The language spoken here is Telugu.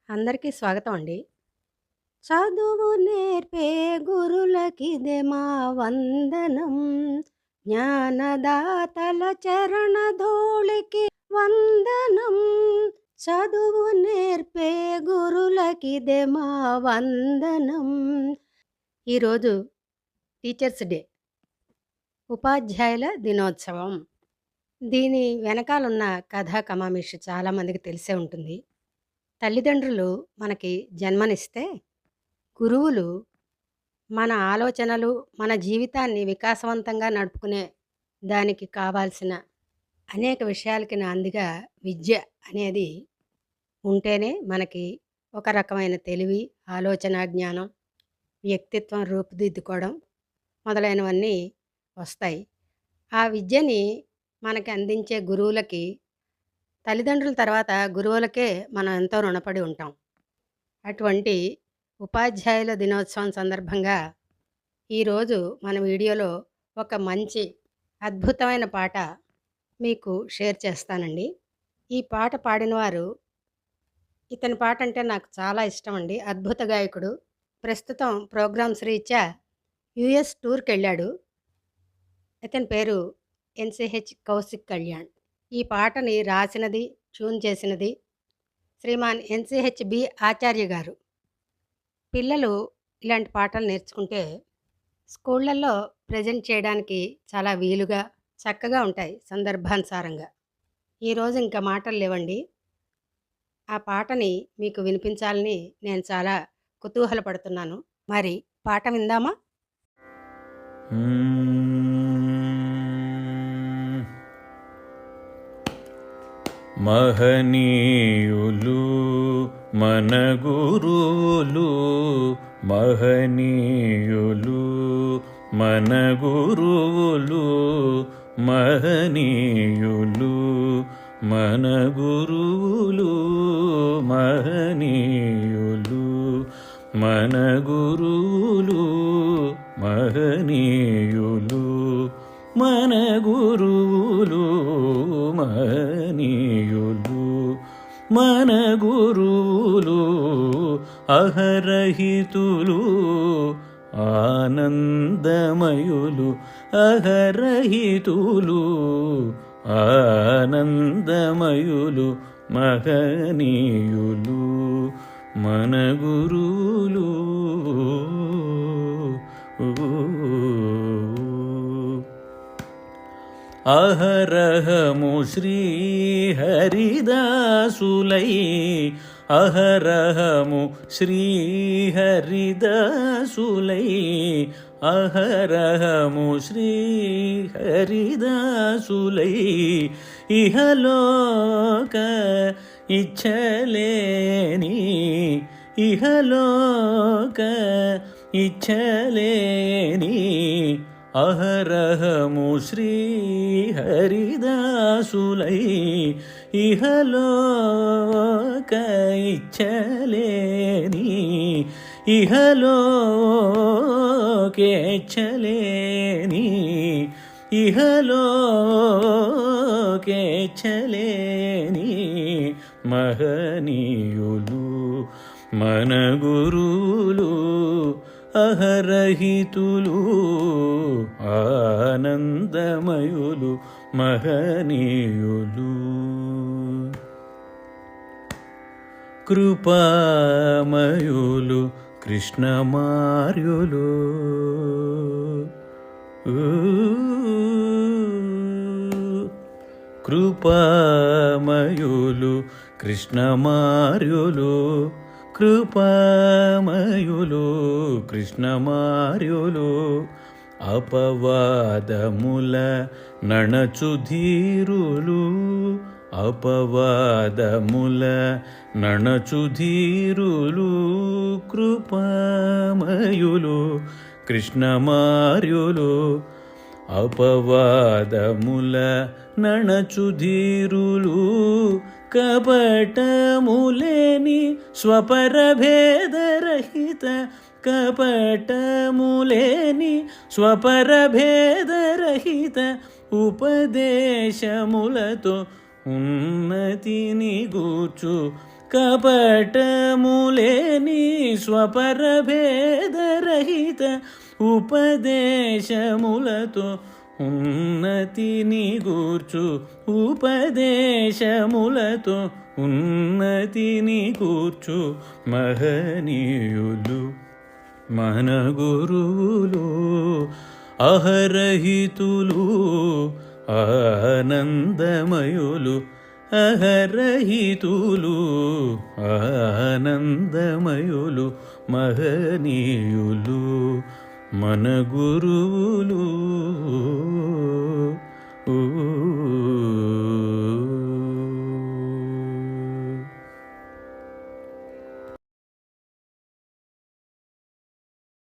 అందరికీ స్వాగతం అండి. చదువు నేర్పే గురులకిదే మా వందనం. జ్ఞానదాతల చరణధూళికి వందనం. చదువు నేర్పే గురులకిదే మా వందనం. ఈరోజు టీచర్స్ డే, ఉపాధ్యాయుల దినోత్సవం. దీని వెనకాలన్న కథా కమామిషి చాలామందికి తెలిసే ఉంటుంది. తల్లిదండ్రులు మనకి జన్మనిస్తే గురువులు మన ఆలోచనలు, మన జీవితాన్ని వికాసవంతంగా నడుపుకునే దానికి కావాల్సిన అనేక విషయాలకి నాందిగా విద్య అనేది ఉంటేనే మనకి ఒక రకమైన తెలివి, ఆలోచన జ్ఞానం, వ్యక్తిత్వం రూపుదిద్దుకోవడం మొదలైనవన్నీ వస్తాయి. ఆ విద్యని మనకి అందించే గురువులకి, తల్లిదండ్రుల తర్వాత గురువులకే మనం ఎంతో రుణపడి ఉంటాం. అటువంటి ఉపాధ్యాయుల దినోత్సవం సందర్భంగా ఈరోజు మన వీడియోలో ఒక మంచి అద్భుతమైన పాట మీకు షేర్ చేస్తానండి. ఈ పాట పాడినవారు, ఇతని పాట అంటే నాకు చాలా ఇష్టం అండి. అద్భుత గాయకుడు. ప్రస్తుతం ప్రోగ్రామ్స్ రీత్యా యుఎస్ టూర్కి వెళ్ళాడు. ఇతని పేరు ఎన్సిహెచ్ కౌశిక్ కళ్యాణ్. ఈ పాటని రాసినది, ట్యూన్ చేసినది శ్రీమాన్ ఎన్సిహెచ్ బి ఆచార్య గారు. పిల్లలు ఇలాంటి పాటలు నేర్చుకుంటే స్కూళ్ళల్లో ప్రజెంట్ చేయడానికి చాలా వీలుగా, చక్కగా ఉంటాయి సందర్భానుసారంగా. ఈరోజు ఇంకా మాటలు లేవండి. ఆ పాటని మీకు వినిపించాలని నేను చాలా కుతూహలపడుతున్నాను. మరి పాట విందామా? మహనీయులు మన గురువులు, మహనీయులు మన గురువులు, మహనీయులు మన గురువులు, మహనీయులు మన గురువులు, మహనీయులు మన గురువులు, మహనీయులు మన గురువులు, అహరహితులు ఆనందమయులు, అహరహితులు ఆనందమయులు, మహనీయులు మన గురువులు. అహరహము శ్రీహరిదాసులై, అహరహము శ్రీహరిదాసులై, అహరహము శ్రీహరిదాసులై, ఇహలోక ఇచ్చలేని, ఇహలోక ఇచ్చలేని, అహరహము శ్రీహరిదాసులై, ఇహలోక ఇచ్చలేని, ఇహలోకేచ్చలేని, ఇహలోకేచ్చలేని, మహనీయులు మన గురువులు, అహరహితులు ఆనందమయులు, మహనీయులు. కృపామయులు కృష్ణమార్యులు, కృపామయులు కృష్ణమార్యులు, కృపామయులు కృష్ణమార్యులు, అపవాదముల నణచుధీరులు, అపవాదముల నణచుధీరులు, కృపామయులు కృష్ణమార్యులు, అపవాదముల నణచుధీరులు, కపటములేని స్వపరభేదరహిత, కపటములేని స్వపరభేదరహిత, ఉపదేశములతో ఉన్నతిని గూర్చు కపటములేని స్వపరభేదరహిత ఉపదేశములతో ఉన్నతిని గూర్చు ఉపదేశములతో ఉన్నతిని కూర్చు మహనీయులు మన గురువులు అహరహితులు ఆనందమయులు అహరహితులు ఆనందమయులు మహనీయులు మన గురువులు.